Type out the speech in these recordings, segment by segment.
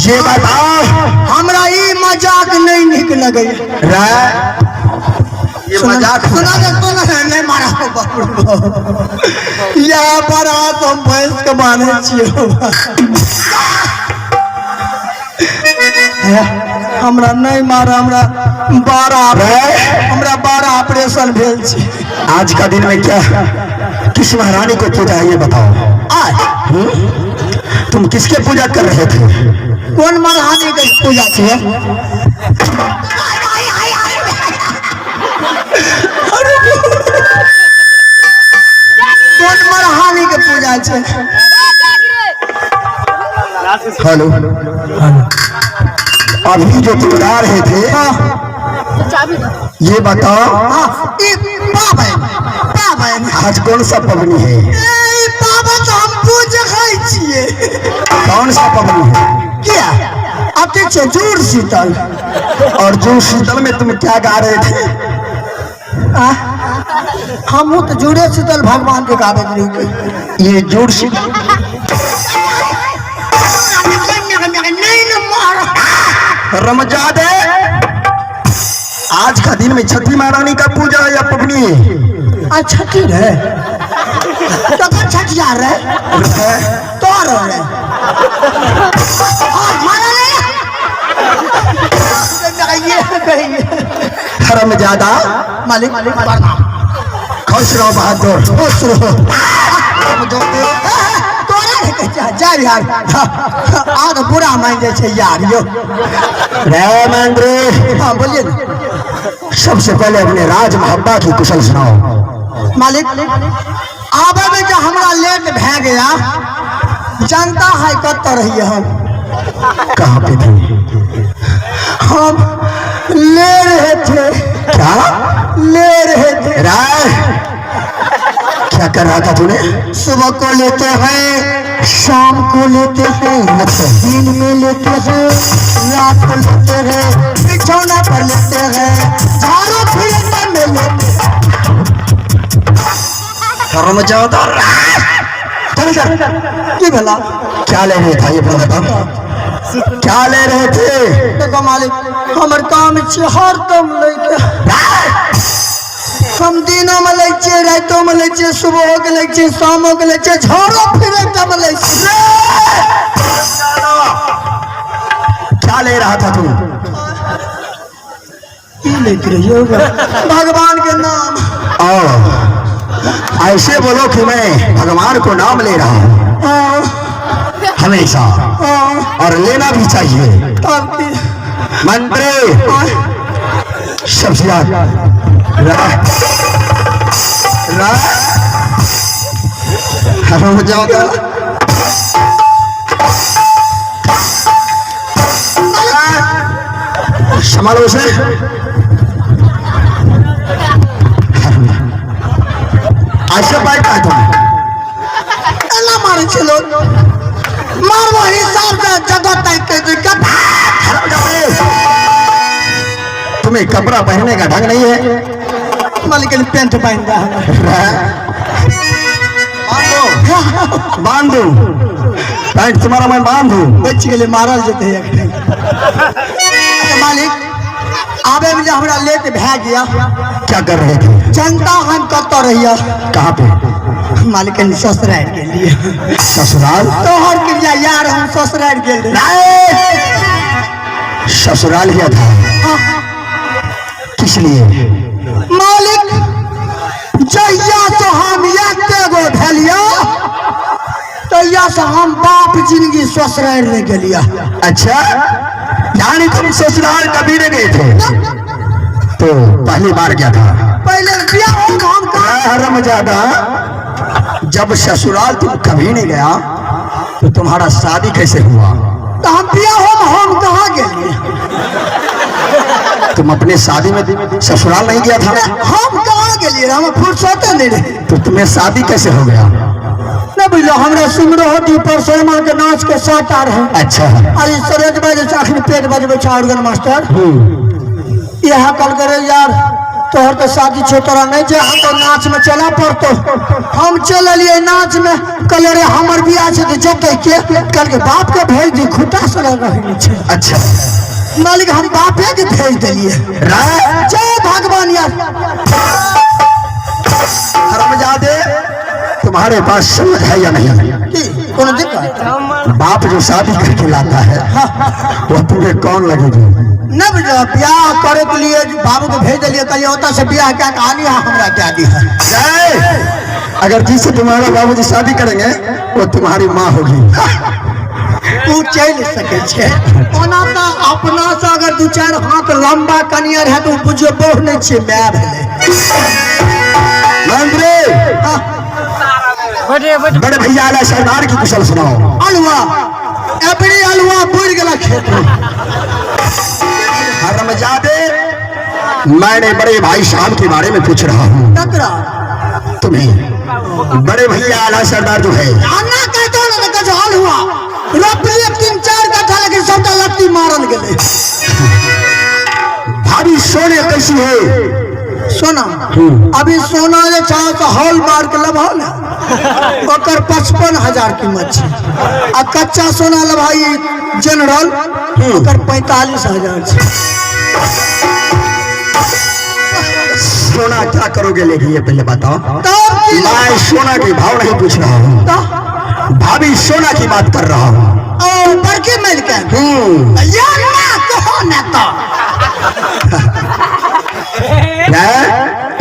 ये बताओ हमरा ये मजाक नहीं निक लगे ये मजाक सुना नहीं मारा यहाँ पर तुम भैंस के बांधे हमरा नहीं मारा हमरा 12 ऑपरेशन भेल छी। आज का दिन में क्या किस महारानी को पूजा है ये बताओ। आज तुम किसके पूजा कर रहे थे? कौन महारानी की पूजा थी? कौन महारानी की पूजा है? हेलो अभी जो तुम गा रहे थे ये बताओ आज कौन सा पवनी है? बाबा तो हम पूजा खाई छिए। कौन सा पवनी है? क्या अब देखो जूड़ शीतल। और जूड़ शीतल में तुम क्या गा रहे थे? हम तो जूड़े शीतल भगवान के गावे रही। ये जूड़ शीतल रमजादे आज का दिन में छठी महारानी का पूजा है या पवनी है? छठी है तो छठियार है तो रमजादा मालिक खुश रहो बहादुर खुश रहो। जा यार आज बुरा मान जाए यार यो महेंद्र। हाँ बोलिए सबसे पहले अपने राज मोहब्बा की कुशल सुनाओ। मालिक आबे में जो हमारा लेट भै गया जनता है कत रही हम कहाँ पे थे? हम ले रहे थे। क्या ले रहे थे? राय क्या कर रहा था तूने? सुबह को लेते हैं शाम को लेते हैं दिन में लेते हैं रात को लेते हैं बिछौना पर लेते हैं झाड़ू फिरने में लेते हैं। क्या ले रहे था ये बता? क्या ले रहे थे? देखो मालिक हमारे काम हर दम लेके हम दिनों में ले रातों में ले सुबह के ले शामों के ले झाड़ो फिरे में ले। क्या ले रहा था तू? लेके रही होगा भगवान के नाम। ऐसे बोलो कि मैं भगवान को नाम ले रहा हूँ हमेशा और लेना भी चाहिए। मंत्री सबसे संभालो उसे। ऐसे बाइक का तुम मारे चलो मार वो हिसाब से जगह तय कर। तुम्हें कपड़ा पहनने का ढंग नहीं है? मालिक ने पैंट पहन रहा है। बांध दो पैंट तुम्हारा मैं बांध दूं बच्चे के लिए मारा जाते हैं। मालिक आबे में जो हमारा लेट भै गया क्या कर रहे थे? जनता हम कत रही कहाँ पे? मालिक ससुराल के लिए। ससुराल तो हर क्रिया यार हम ससुराल के लिए ससुराल किया था। किस लिए? मालिक जहिया तो हम गो भैलिया तहिया से हम बाप जिंदगी ससुराल रह गलिया। अच्छा यानी तुम ससुराल कभी नहीं गए थे? तो पहली बार क्या था? पहले रमजादा जब ससुराल तुम कभी नहीं गया तो तुम्हारा शादी कैसे हुआ? तो हम बिया हम कहाँ गेलिए? तुम अपने शादी में ससुराल नहीं गया था? हम कहाँ गेलिए? हम फुर्सत नहीं रहे। तो तुम्हें शादी कैसे हो गया? न बुझलो हमरा सिमरो होती परसोमा के नाच के साथ आ रहे। अच्छा। अरे सरेज बजे आखिर पेट बजबे छ ऑर्गन मास्टर। यह कल करे यार तोहर तो शादी छो तोरा नहीं जे हम तो नाच में चला पड़तो। हम चल लिए नाच में कल रे हमर बियाह छे तो जते के कल के बाप के भेज दी खुटा से रही छे। अच्छा मालिक हम बापे के भेज दिलिए। जय भगवान यार। हरामजादे तुम्हारे पास समझ है या नहीं? कौन दिक्कत? बाप जो शादी करके लाता है वो तुम्हें कौन लगेगी? न ब्याह करे के लिए बाबू को भेज दिलिए कल होता से ब्याह क्या कहानी है हमरा क्या दी है। अगर जिससे तुम्हारा बाबूजी शादी करेंगे वो तुम्हारी माँ होगी। तू चल सके छे अपना से अगर दू चार हाथ लंबा कनियर है तो बुझो बहु नहीं छे मैं भेले। बड़े भैया आला सरदार की कुशल सुनाओ। अलवा एपड़ी अलवा बुड़ गला खेत में। हरामजादे मैंने बड़े भाई शाम के बारे में पूछ रहा हूँ। तुम्हें बड़े भैया आला सरदार जो है अन्ना कहतो ना कछ हल हुआ रोपली 3-4 कट्ठा लेकिन सबटा लत्ती मारल गेले। भाभी सोने कैसी है? सोना अभी सोना जे चाहे तो हॉल मार के लबा ना ओकर 55,000 कीमत छे। आ कच्चा सोना लभाई जनरल ओकर 45,000 छे। सोना क्या करोगे लेके ये पहले बताओ। मैं सोना के भाव नहीं पूछ रहा हूँ, भाभी सोना की बात कर रहा हूँ। बड़की मिल के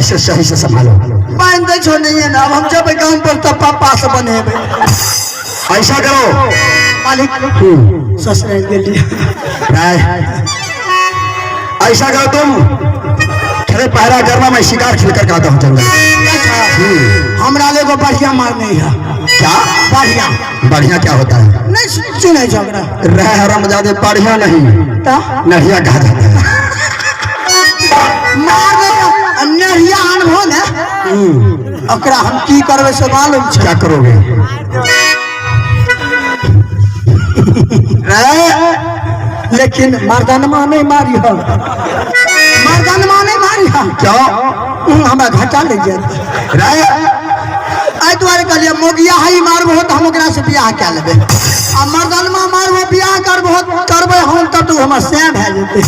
इसे सही से संभालो। मान दे छो नहीं है ना हम जब गांव पर तब पापा से बने ऐसा करो मालिक ससुराल के लिए ऐसा करो तुम खड़े पहरा करना मैं शिकार खेल कर आता हूँ जंगल। हमरा ले को बढ़िया मारने है। क्या बढ़िया? बढ़िया क्या होता है? नहीं सुने झगड़ा रह हरामजादे बढ़िया नहीं नहिया कहा जाता है। नहिया अनुभव ने अकरा हम की करबे से मालूम छे। क्या करोगे? लेकिन मर्दानमा नहीं मारी हो। मर्दानमा नहीं मारी हो क्यों? हमरा घाटा लग जाए। आई द्वारे कहलिए मोगिया हई मारबो तो हम ओकरा से बियाह क्या लेबे। आ मर्दानमा मारबो बियाह करबो करबे हम तब तो हमर से भए जेते।